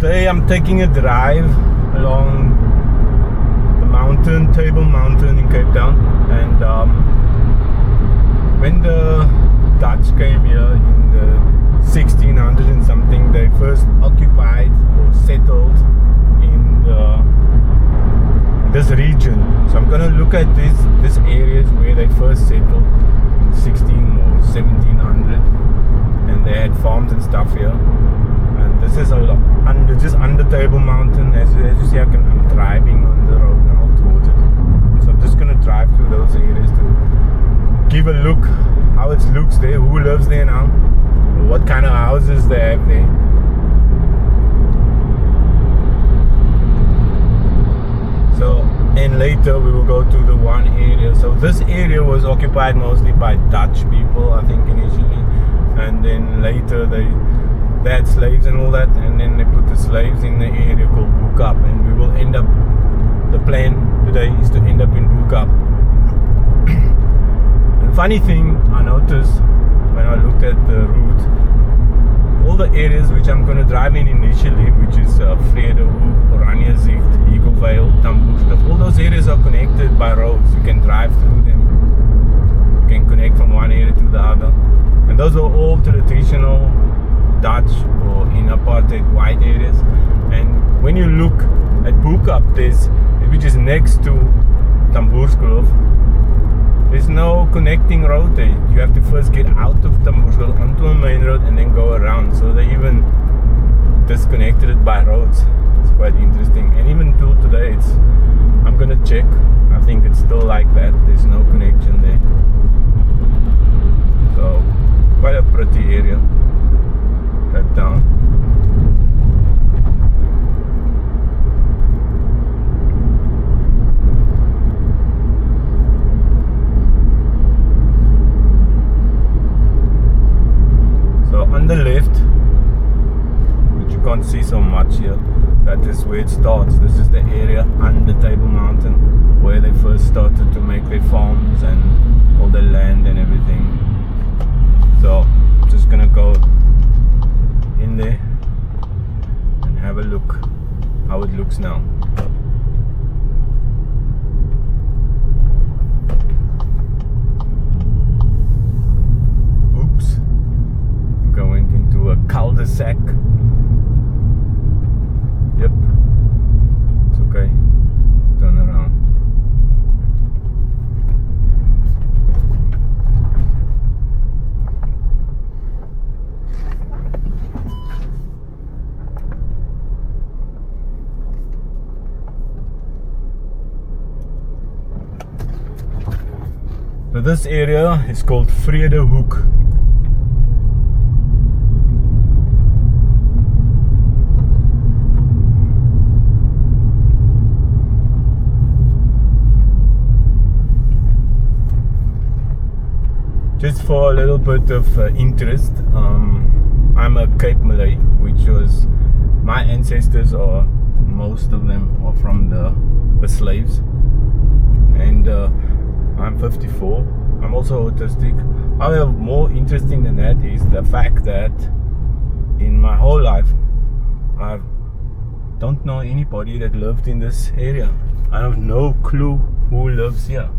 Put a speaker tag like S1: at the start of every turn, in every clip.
S1: Today I'm taking a drive along the mountain, Table Mountain in Cape Town, and when the Dutch came here in the 1600 and something, they first occupied or settled in this region. So I'm gonna look at these areas where they first settled in 16 or 1700, and they had farms and stuff here. And this is just under Table Mountain. As you see, I'm driving on the road now towards it. So I'm just gonna drive through those areas to give a look how it looks there, who lives there now, what kind of houses they have there. So, and later we will go to the one area. So this area was occupied mostly by Dutch people, I think, initially, and then later they had slaves and all that, and then they put the slaves in the area called Bo Kaap, and we will end up, the plan today is to end up in Bo Kaap. And funny thing I noticed when I looked at the route, all the areas which I'm going to drive in initially, which is Vredehoek, Oranjezicht, Higgovale, Tamboerskloof, all those areas are connected by roads. You can drive through them, you can connect from one area to the other, and those are all traditional Dutch or in apartheid white areas. And when you look at Bo Kaap, which is next to Tamboerskloof, there's no connecting road there. You have to first get out of Tamboerskloof onto a main road and then go around. So they even disconnected it by roads. It's quite interesting. And even till today, I'm gonna check. I think it's still like that. There's no connection there. So quite a pretty area. Cape Town. So on the left, which you can't see so much here, that is where it starts. This is the area under Table Mountain where they first started to make their farms and all the land and everything. So I'm just gonna go in there and have a look how it looks now. Oops, I'm going into a Cul De Sac. Yep, it's okay, turn around. So this area is called Vredehoek. Just for a little bit of interest, I'm a Cape Malay, which was, my ancestors are, most of them are from the slaves, and I'm 54. I'm also autistic. However, more interesting than that is the fact that in my whole life I don't know anybody that lived in this area. I have no clue who lives here.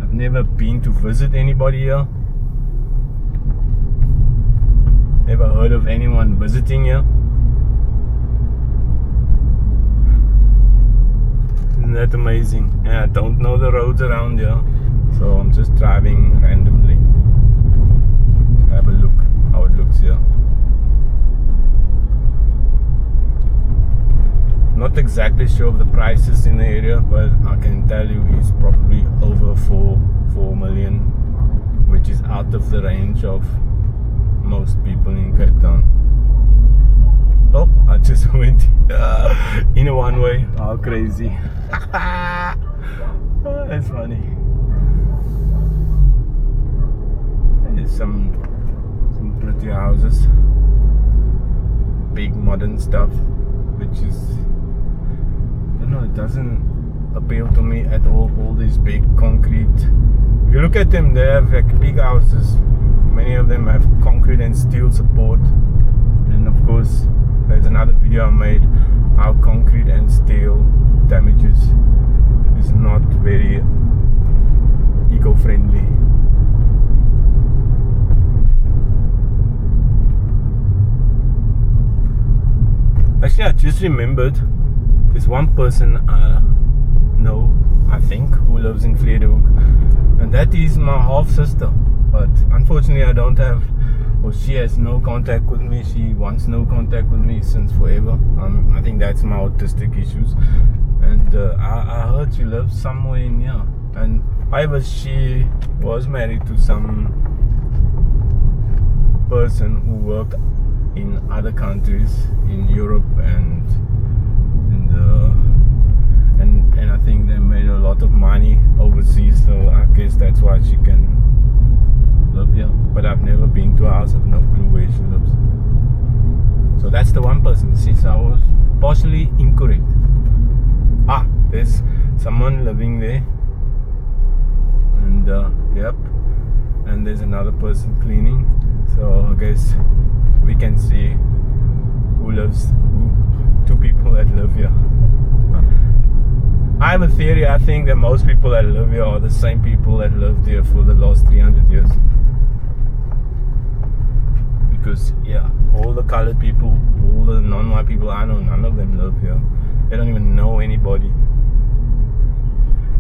S1: I've never been to visit anybody here. Never heard of anyone visiting here. Isn't that amazing? And I don't know the roads around here, so I'm just driving randomly to have a look how it looks here. Not exactly sure of the prices in the area, but I can tell you it's probably over 4 million, which is out of the range of most people in Cape Town. Oh, I just went in a one way. How crazy. Oh, that's funny. There's some pretty houses, big modern stuff, which is, I don't know, it doesn't appeal to me at all these big concrete. If you look at them, they have like big houses. Many of them have concrete and steel support, and of course There's another video I made how concrete and steel damages is not very eco-friendly. Actually, I just remembered there's one person I know, I think, who lives in Vredehoek, and that is my half sister. But unfortunately, I don't have, or she has no contact with me. She wants no contact with me since forever. I think that's my autistic issues. And I heard she lives somewhere in here. And however, she was married to some person who worked in other countries in Europe, and I think they made a lot of money overseas, so I guess that's why she can live here. But I've never been to her house, I have no clue where she lives. So that's the one person. Since I was partially incorrect. There's someone living there, and yep, and there's another person cleaning. So I guess we can see two people that live here. I have a theory. I think that most people that live here are the same people that lived here for the last 300 years. Because yeah, all the colored people, all the non-white people I know, none of them live here. They don't even know anybody.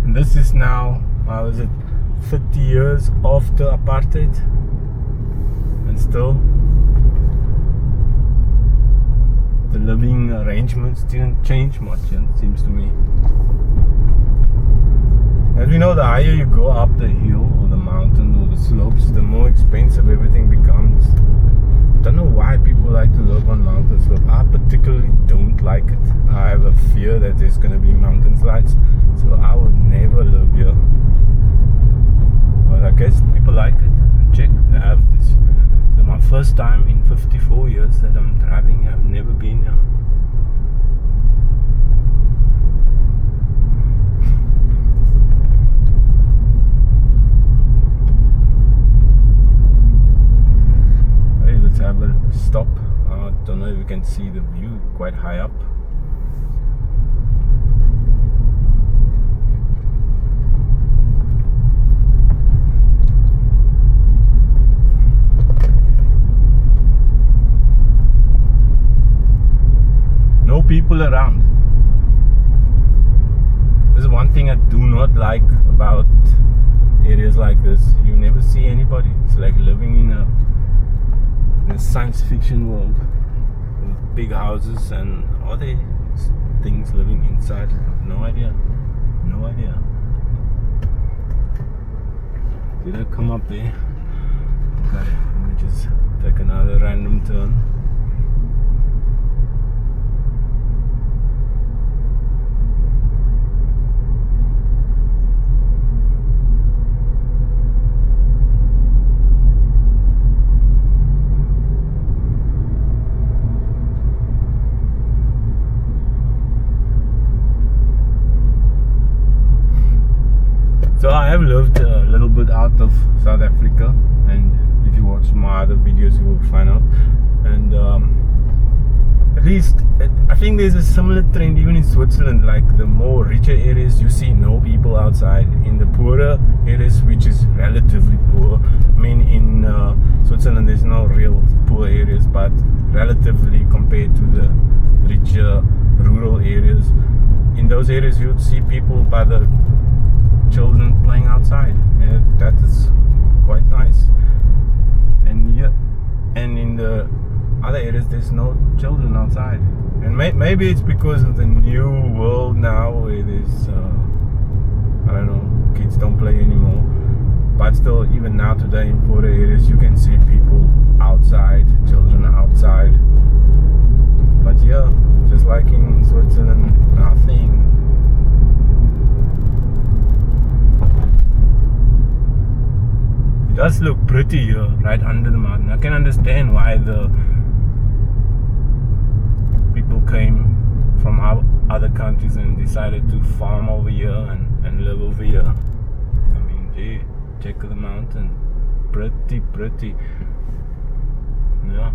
S1: And this is now, how is it, 30 years after apartheid, and still the living arrangements didn't change much, it seems to me. As we know, the higher you go up the hill or the mountain or the slopes, the more expensive everything becomes. I don't know why people like to live on mountain slopes. I particularly don't like it. I have a fear that there's going to be mountain slides, so I would never live here. But I guess people like it. Check, they have this. So my first time in 54 years that I'm driving, I've never been here. Let's have a stop. I don't know if you can see the view quite high up. No people around. This is one thing I do not like about areas like this. You never see anybody. It's like living in a science fiction world with big houses, and are there things living inside? No idea. No idea. Did I come up there? Okay, let me just take another random turn. So I have lived a little bit out of South Africa, and if you watch my other videos you will find out. And at least I think there's a similar trend even in Switzerland. Like the more richer areas you see no people outside. In the poorer areas, which is relatively poor, I mean in Switzerland there's no real poor areas, but relatively compared to the richer rural areas, in those areas you would see people by the children playing outside, and that is quite nice. And yeah, and in the other areas there's no children outside, and maybe it's because of the new world now where there's I don't know, kids don't play anymore. But still, even now today in poorer areas you can see people outside, children outside. But yeah, just like in Switzerland, nothing. It does look pretty here, right under the mountain. I can understand why the people came from other countries and decided to farm over here and live over here. I mean, gee, check the mountain. Pretty. Yeah.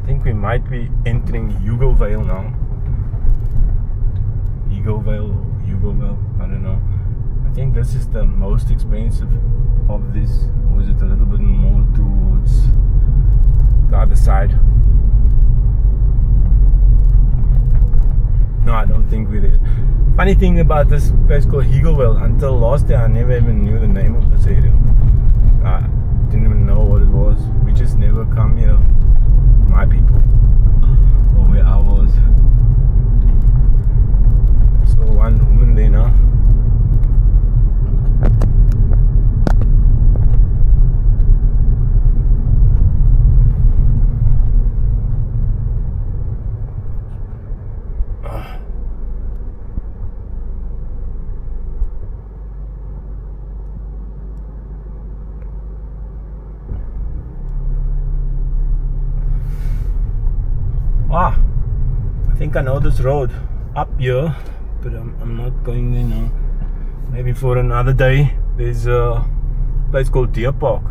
S1: I think we might be entering Higgovale now. Higgovale, I don't know. I think this is the most expensive of this, or is it a little bit more towards the other side? No, I don't think we're there. Funny thing about this place called Higgovale, until last year I never even knew the name of this area. I didn't even know what it was. We just never come here, my people, or where I was. So one woman there now. I think I know this road up here, but I'm not going there now. Maybe for another day. There's a place called Deer Park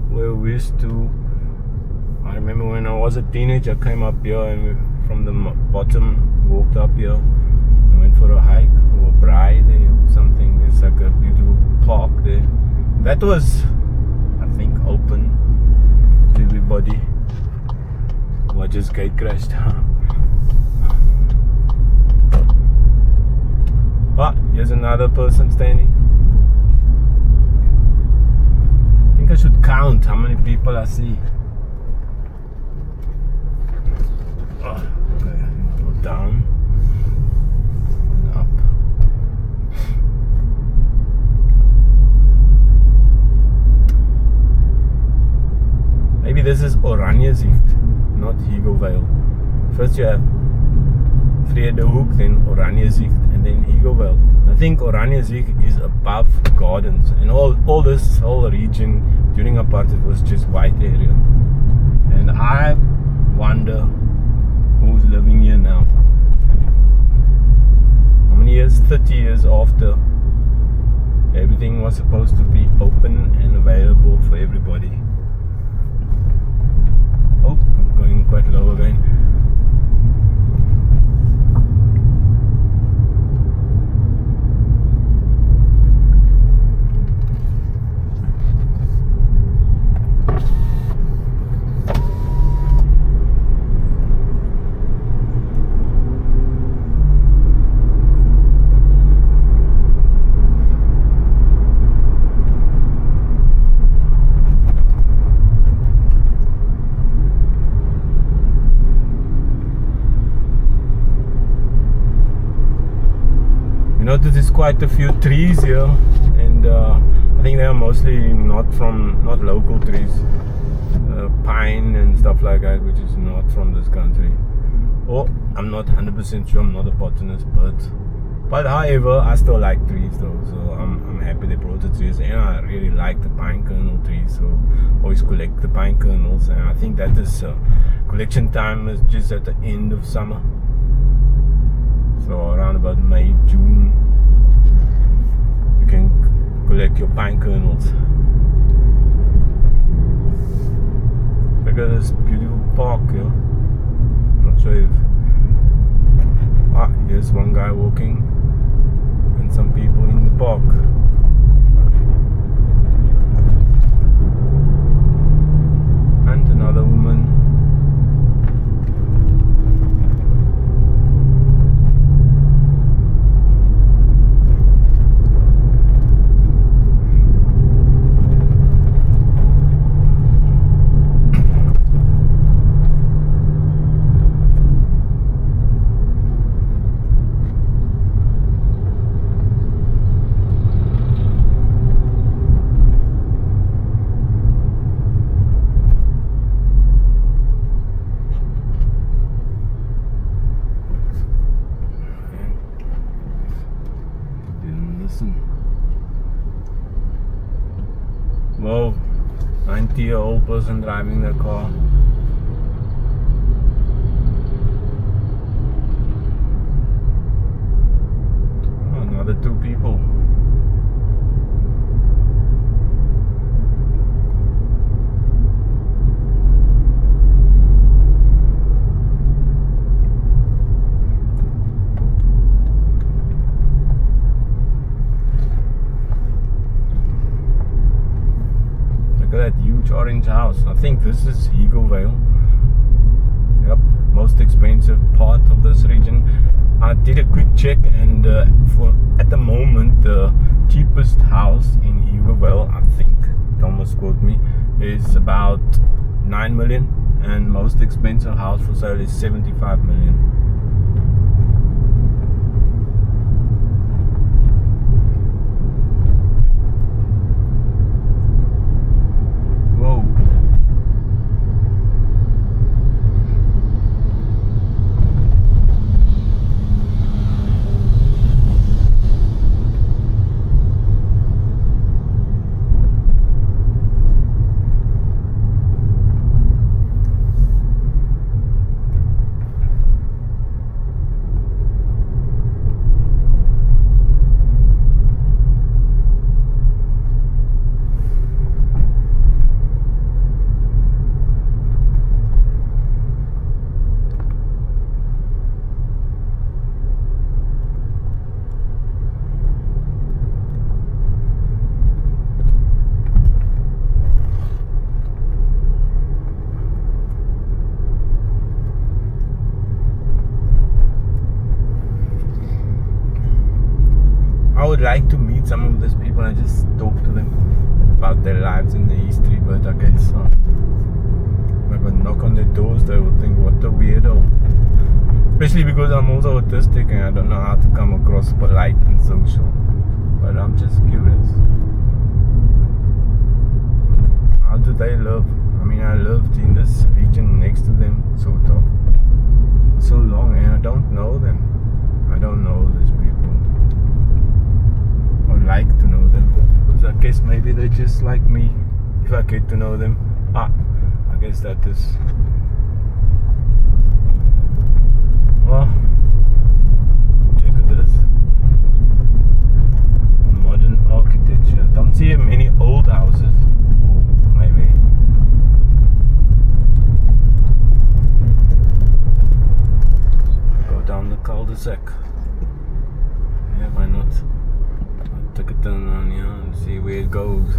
S1: where we used to. I remember when I was a teenager, I came up here and we, from the bottom walked up here and went for a hike or a braai there or something. There's like a beautiful park there. That was, I think, open to everybody. Oh, I just gate crashed. Ah, here's another person standing. I think I should count how many people I see. Oh, okay, go down and up. Maybe this is Oranjezicht, not Higgovale. First you have Vredehoek, then Oranjezicht, and then Higgovale. I think Oranjezicht is above gardens, and all this whole region during apartheid was just white area. And I wonder who's living here now. How many years? 30 years after everything was supposed to be open and available for everybody. Oh, I'm going quite low again. There's quite a few trees here, and I think they are mostly not local trees, pine and stuff like that, which is not from this country. Oh, I'm not 100% sure, I'm not a botanist, but however, I still like trees though, so I'm happy they brought the trees, and I really like the pine kernel trees, so always collect the pine kernels, and I think that is collection time is just at the end of summer, so around about May, June. You can collect your pine kernels. Look at this beautiful park here. Not sure if... Ah, here's one guy walking and some people in the park. And another woman. Whoa, 90-year-old person driving their car. Oh, another two people. orange house. I think this is Higgovale. Yep, most expensive part of this region. I did a quick check, and for at the moment the cheapest house in Higgovale, I think, don't misquote me, is about 9 million, and most expensive house for sale is 75 million. I would like to meet some of these people and just talk to them about their lives and their history, but I guess if I knock on their doors, they will think, what a weirdo. Especially because I'm also autistic and I don't know how to come across polite and social. But I'm just curious. How do they live? I mean, I lived in this region next to them, sort of, so long, and I don't know them. I don't know these people. Or like to know them, because I guess maybe they're just like me. If I get to know them, I guess that is. Well, check at this modern architecture. Don't see many old houses, or maybe. Go down the Cul De Sac. Yeah, why not? Take a turn on here and see where it goes.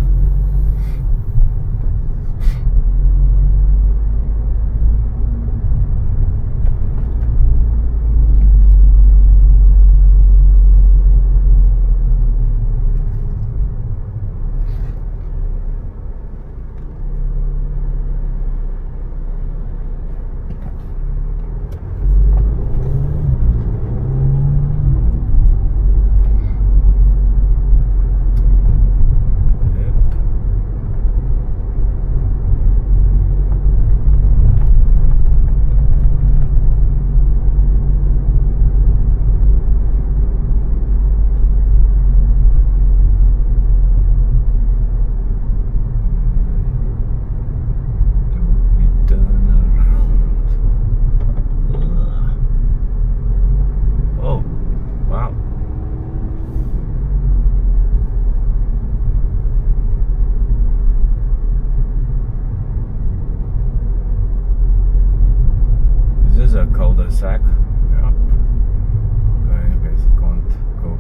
S1: Cul De Sac. Yeah. Okay, I guess I can't go.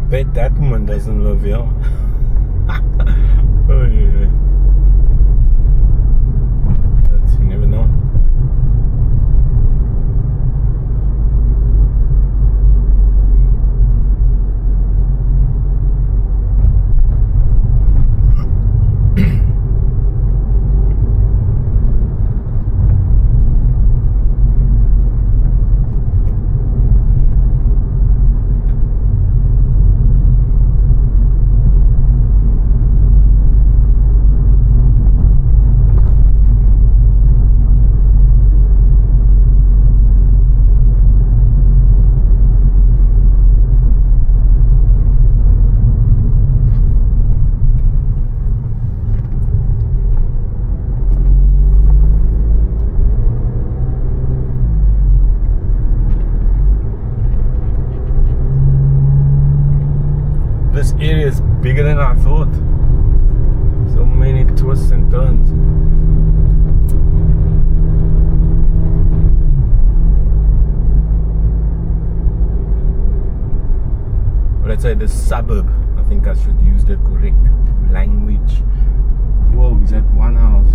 S1: bet that woman doesn't live here. Oh, yeah. But you never know. This area is bigger than I thought. So many twists and turns. Let's say the suburb. I think I should use the correct language. Whoa, is that one house?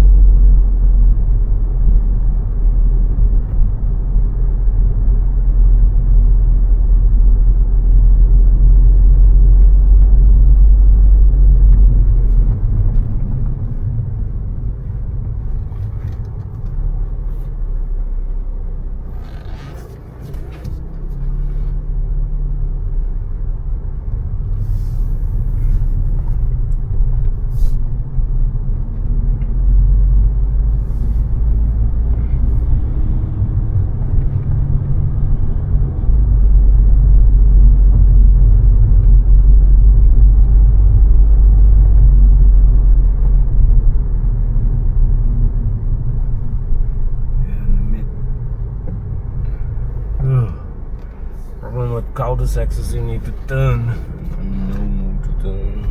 S1: Cul De Sacs is you need to turn. No more to turn.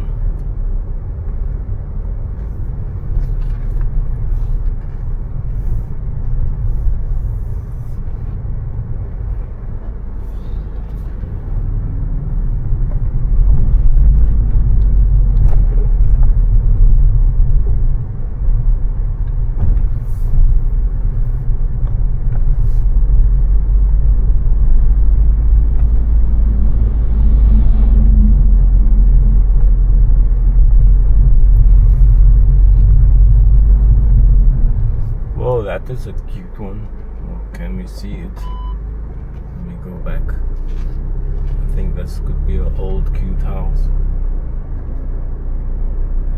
S1: That is a cute one. Oh, can we see it? Let me go back. I think this could be an old cute house.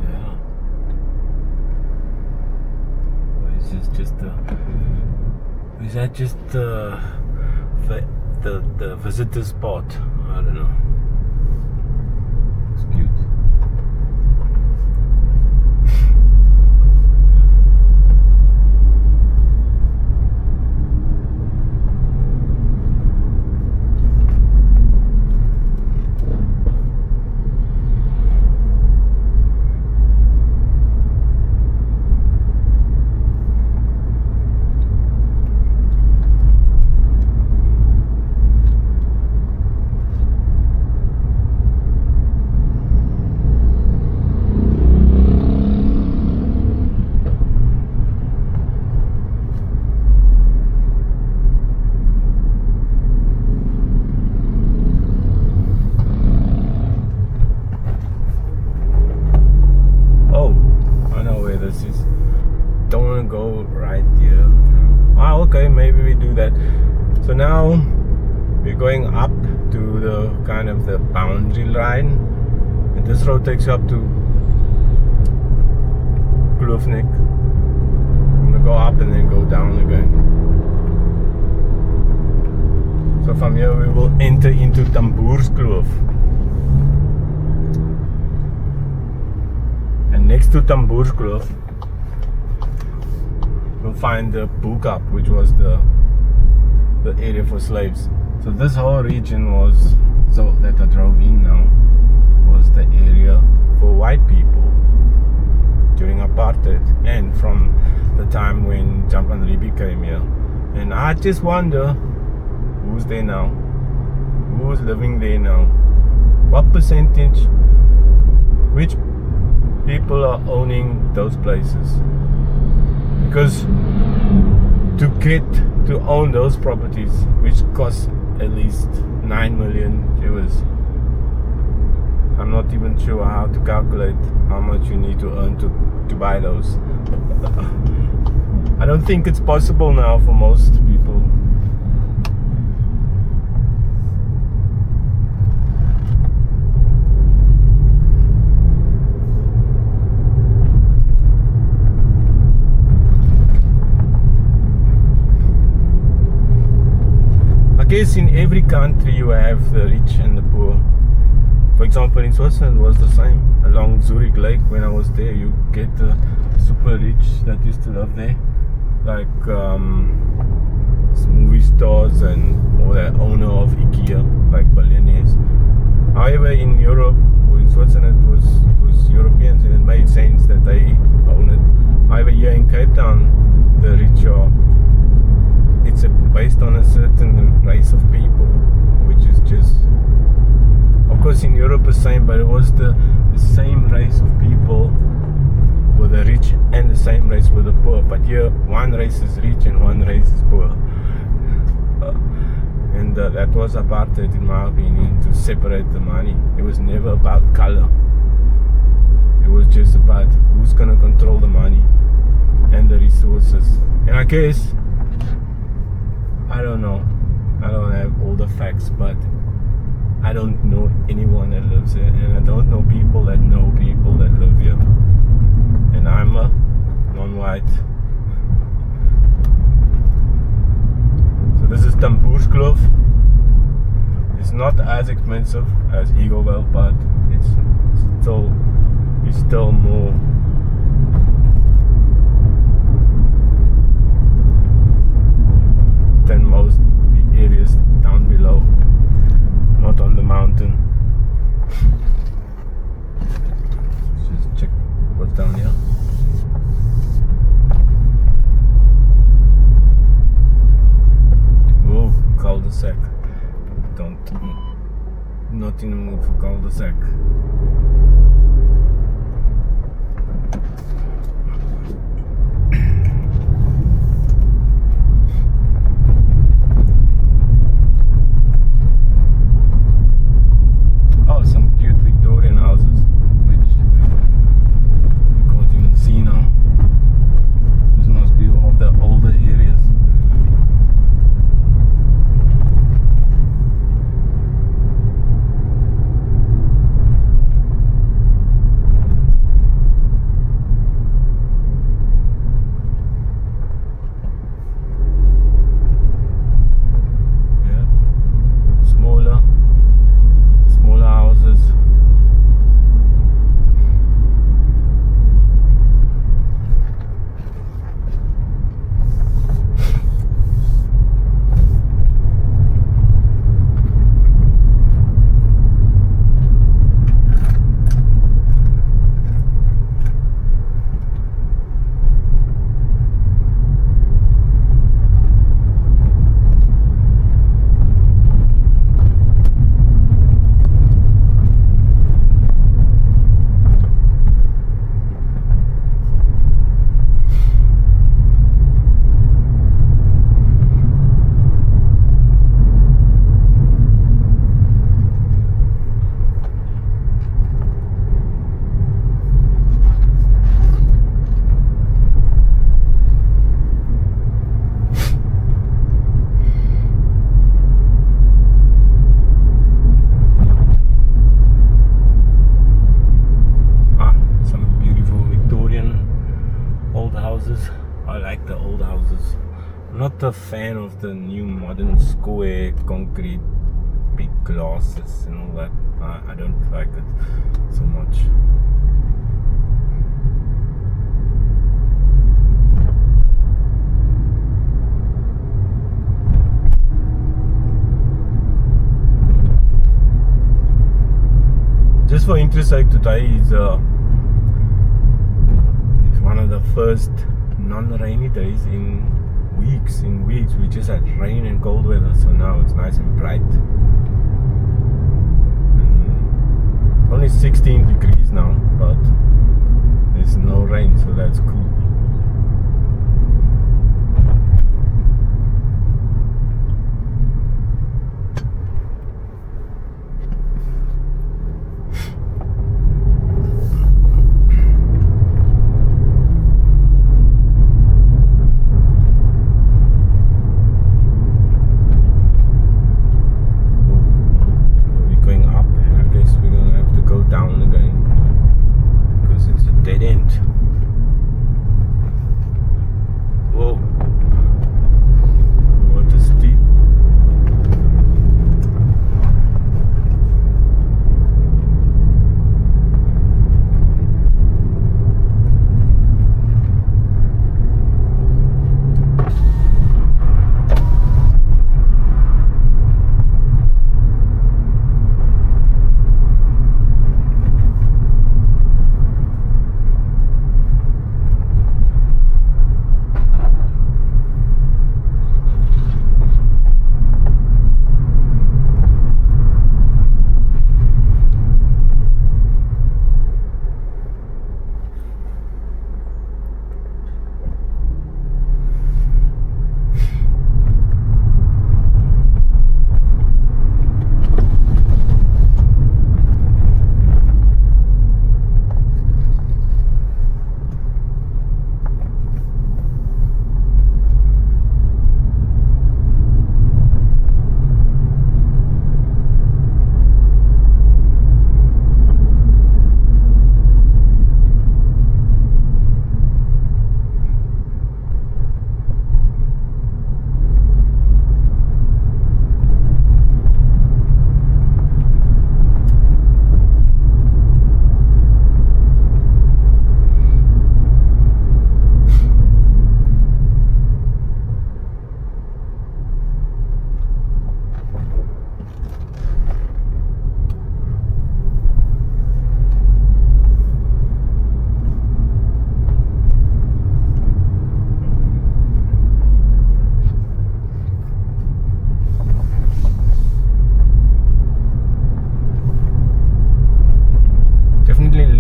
S1: Yeah. Or is this just a? Is that just the visitor spot? I don't know. It's cute. Okay, maybe we do that. So now we're going up to the kind of the boundary line, and this road takes you up to Kloofnek. I'm gonna go up and then go down again. So from here we will enter into Tamboerskloof, and next to Tamboerskloof we'll find the Bo Kaap, which was the area for slaves. So this whole region was, so that I drove in now, was the area for white people during apartheid and from the time when Chiappini came here. And I just wonder, who's there now? Who's living there now? What percentage, which people are owning those places. Because to get to own those properties, which cost at least 9 million euros, I'm not even sure how to calculate how much you need to earn to buy those. I don't think it's possible now for most people. I guess in every country you have the rich and the poor. For example, in Switzerland it was the same. Along Zurich Lake, when I was there, you get the super rich that used to live there, like movie stars and or the owner of IKEA, like billionaires. However, in Europe or in Switzerland it was Europeans, and it made sense that they own it. However, here in Cape Town, the rich are, it's based on a certain race of people, which is just, of course in Europe the same, but it was the same race of people with the rich and the same race with the poor. But here one race is rich and one race is poor. And that was apartheid, in my opinion, to separate the money. It was never about color. It was just about who's gonna control the money and the resources. And I guess, I don't know, I don't have all the facts, but I don't know anyone that lives here, and I don't know people that live here. And I'm a non-white. So this is Tamboerskloof. It's not as expensive as Higgovale, but it's still more. Than most areas down below, not on the mountain. Let's just check what's down here. Oh, Cul De Sac. Not in the mood for Cul De Sac. Some cute Victorian houses, which you can't even see now. This must be of the older areas. Not a fan of the new modern square concrete big glasses and all that. I don't like it so much. Just for interest sake, today is one of the first non-rainy days in weeks. We just had rain and cold. cold weather, so now it's nice and bright. And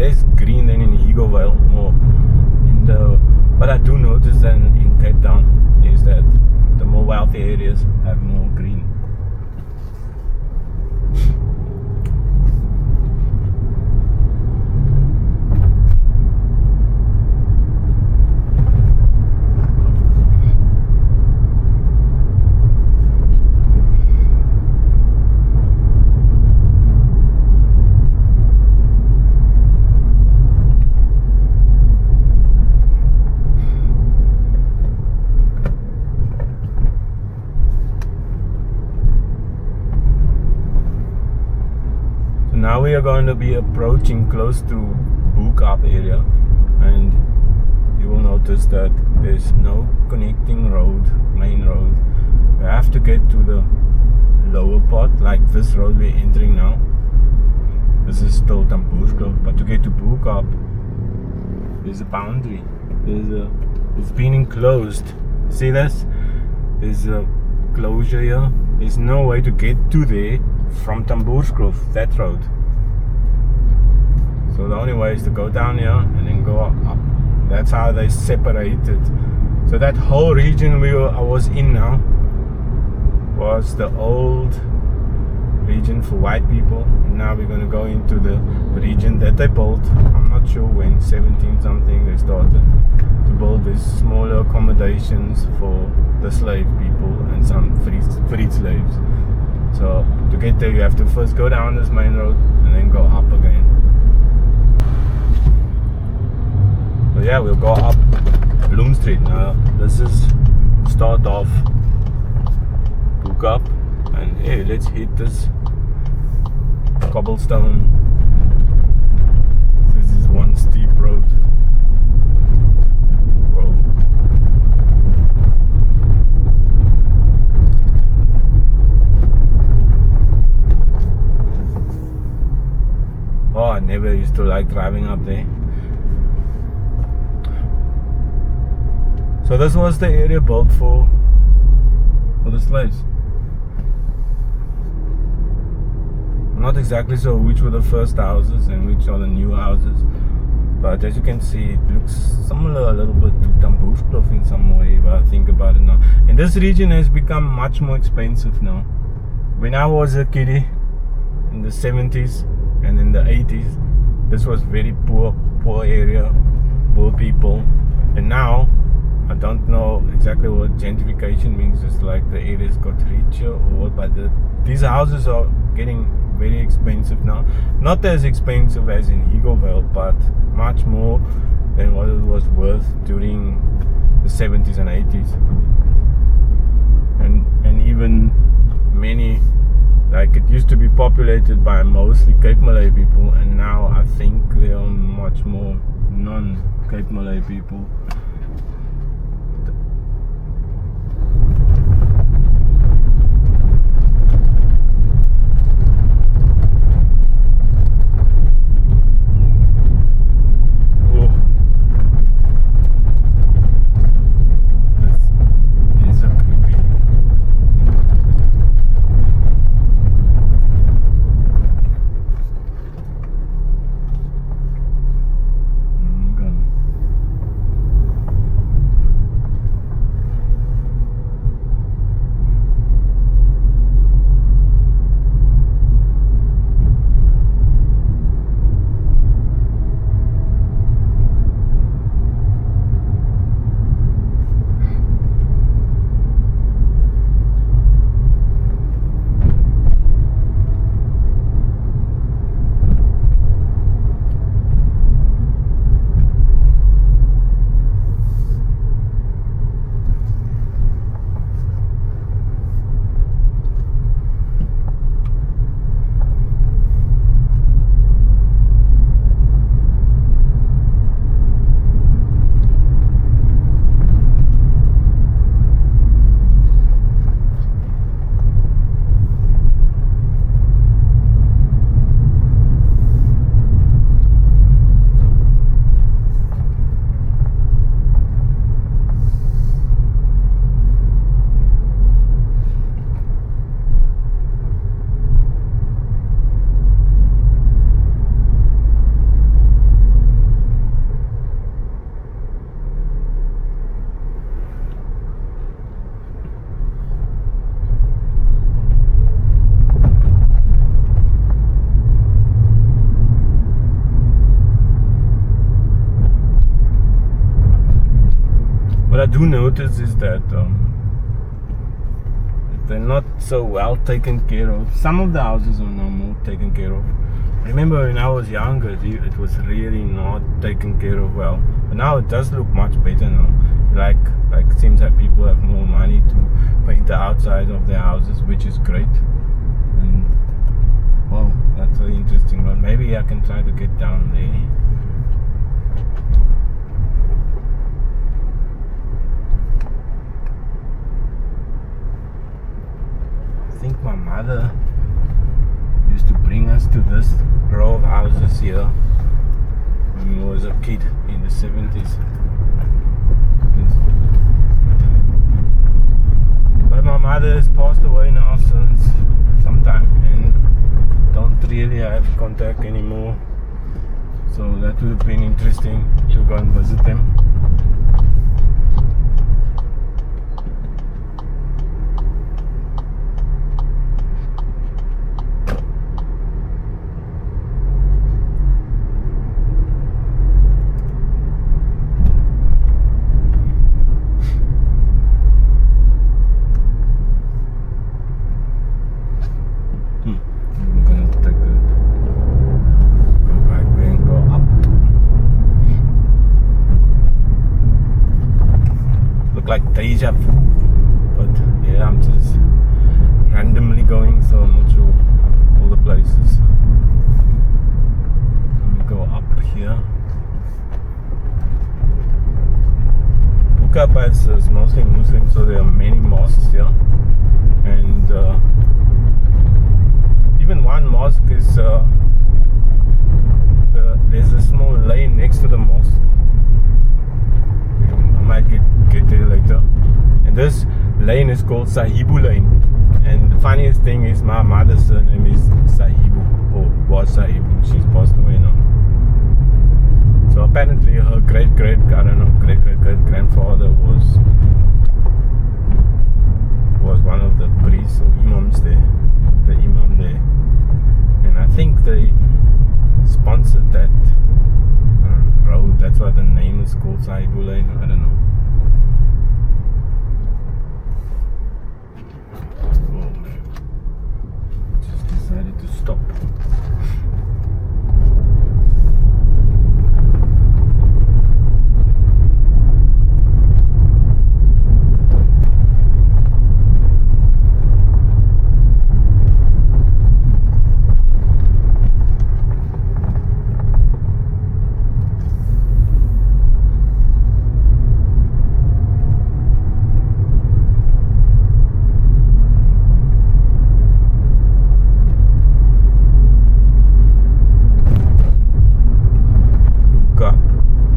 S1: less green than in Higgovale, more. And what I do notice then in Cape Town is that the more wealthy areas have more green. Now we are going to be approaching close to Bo Kaap area, and you will notice that there's no connecting road, main road. We have to get to the lower part, like this road we're entering now. This is still Tamboerskloof, but to get to Bo Kaap, there's a boundary. It's been enclosed. See this? There's a closure here. There's no way to get to there from Tamboerskloof, that road. So the only way is to go down here and then go up. That's how they separated. So that whole region I was in now was the old region for white people, and now we're going to go into the region that they built. I'm not sure when, 17 something they started to build these smaller accommodations for the slave people and some freed slaves. So to get there you have to first go down this main road and then go up again. So yeah, we'll go up Bloem Street. Now this is start of Bo Kaap, and hey, let's hit this cobblestone. This is one steep road. Whoa. Oh, I never used to like driving up there. So this was the area built for the slaves. I'm not exactly sure which were the first houses and which are the new houses, but as you can see, it looks similar a little bit to Tamboerskloof in some way, if I think about it now. And this region has become much more expensive now. When I was a kiddie in the 70s and in the 80s, this was very poor area, poor people. And now I don't know exactly what gentrification means. It's like the areas got richer or what, but these houses are getting very expensive now. Not as expensive as in Higgovale, but much more than what it was worth during the 70s and 80s. And even many, like it used to be populated by mostly Cape Malay people, and now I think there are much more non-Cape Malay people. what I do notice is that they're not so well taken care of. Some of the houses are now more taken care of. I remember when I was younger, it was really not taken care of well. But now it does look much better now. Like it seems that people have more money to paint the outside of their houses, which is great. And wow, that's really interesting. But maybe I can try to get down there. I think my mother used to bring us to this row of houses here when I was a kid in the 70s. But my mother has passed away now since some time and don't really have contact anymore. So that would have been interesting to go and visit them. Like deja vu, but yeah, I'm just randomly going, so I'm not sure all the places. Let me go up here. Bo Kaap is mostly Muslim, so there are many mosques here, and even one mosque is there's a small lane next to the mosque. I might get there later. And this lane is called Sahibi lane. And the funniest thing is my mother's surname is Sahibi, or was Sahibi. She's passed away now. So apparently her great grandfather was one of the priests or imams there, the imam there. And I think they sponsored that road. That's why the name is called Sahibi lane. I don't know. Oh man, just decided to stop.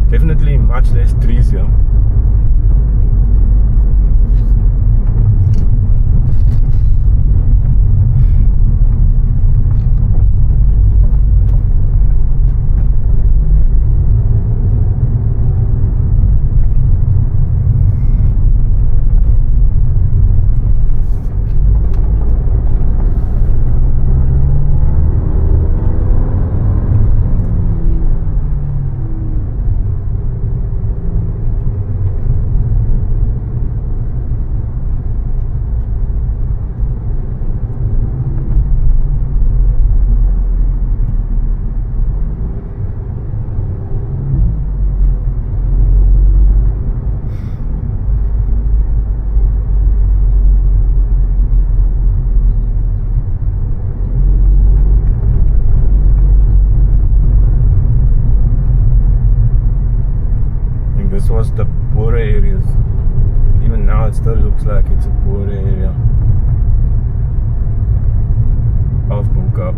S1: Definitely much less trees here. This was the poorer areas. Even now it still looks like it's a poorer area of Bo Kaap.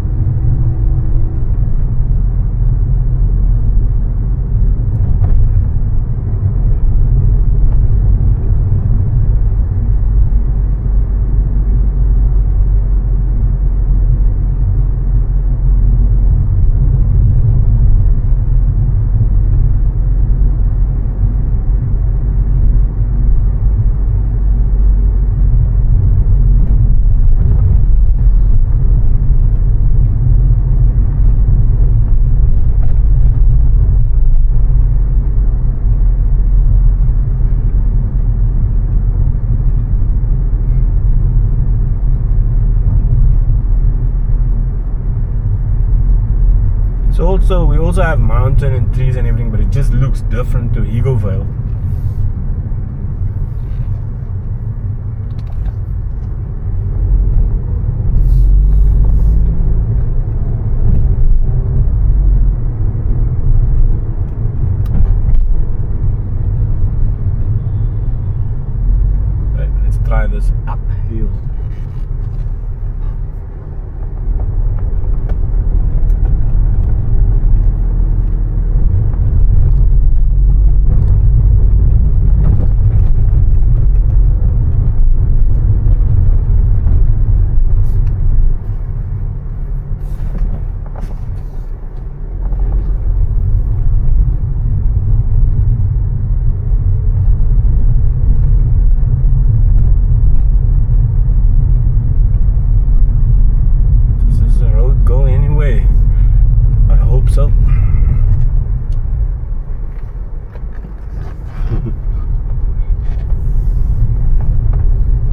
S1: we also have mountain and trees and everything, but it just looks different to Higgovale. Right, let's try this uphill.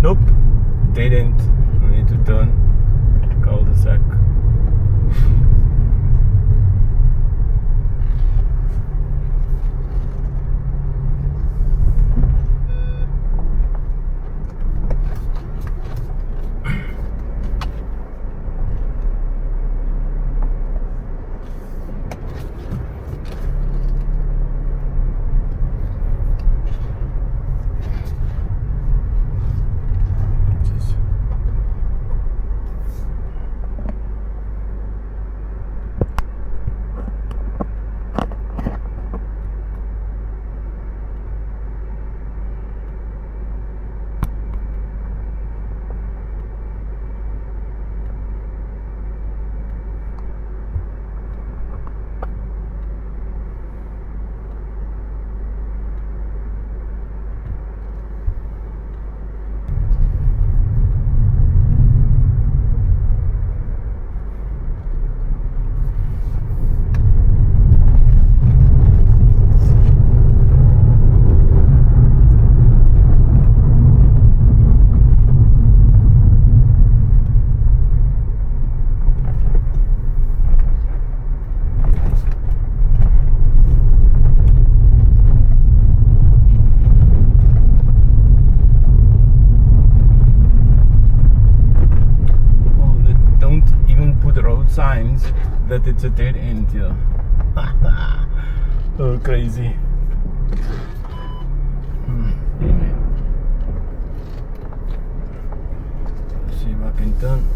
S1: Nope, dead end. I need to turn. Cul De Sac. Signs that it's a dead end here. Oh, crazy. Anyway. Let's see if I can turn.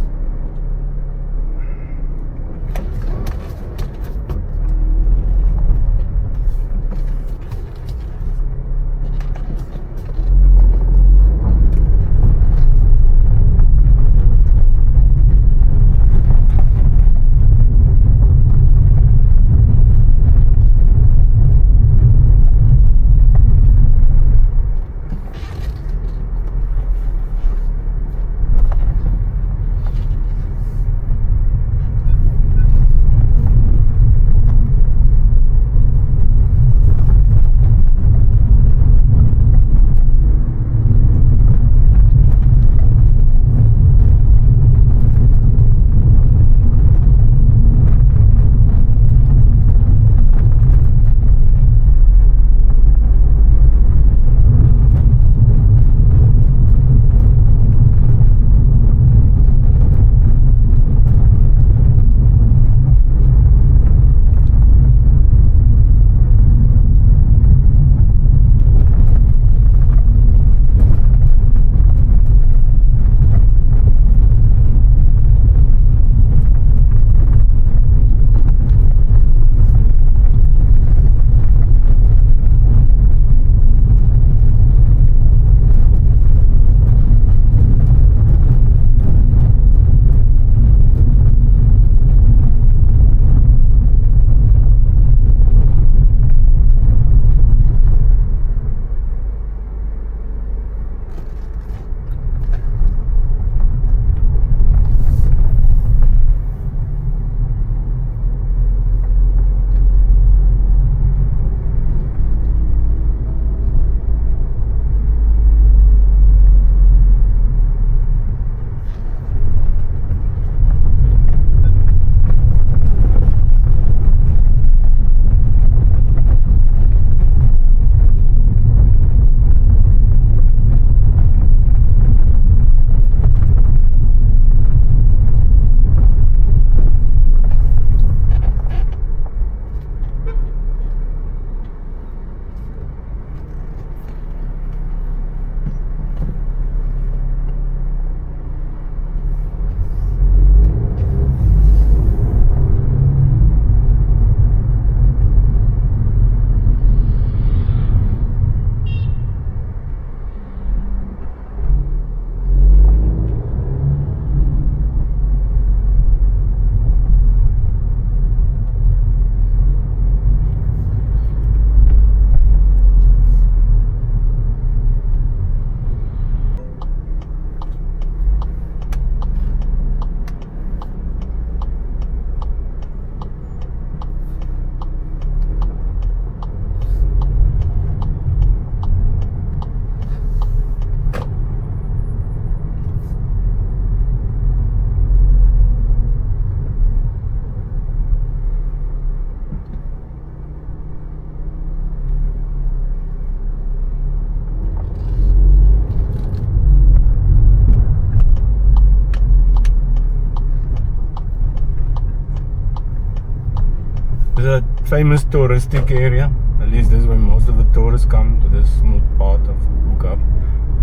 S1: famous touristic area. At least this is where most of the tourists come, to this small part of Bo Kaap.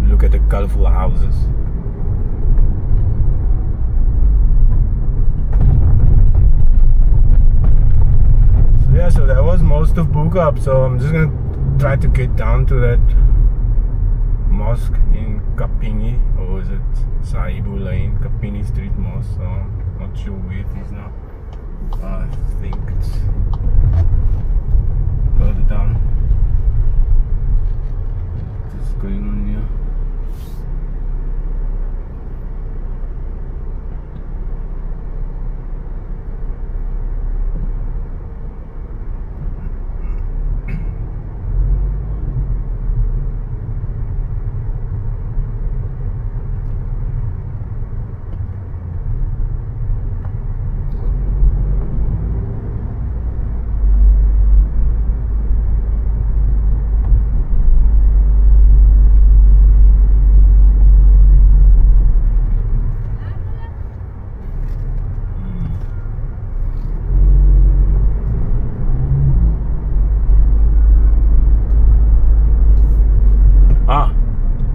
S1: Look at the colourful houses. So yeah, so that was most of Bo Kaap. So I'm just gonna try to get down to that mosque in Chiappini, or is it Sahibi Lane, Chiappini Street Mosque. So I'm not sure where it is now. I think it's further down. What's going on here?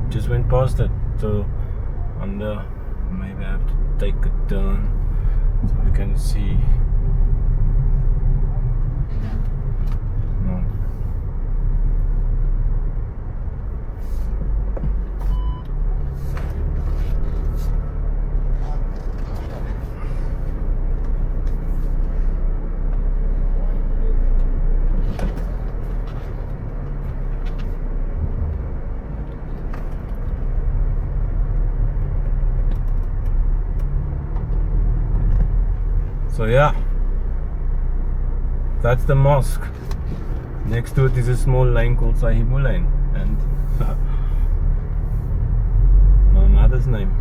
S1: Just went past it, so maybe I have to take a turn so we can see. No. So yeah, that's the mosque. Next to it is a small lane called Sahibi Lane, and my mother's name.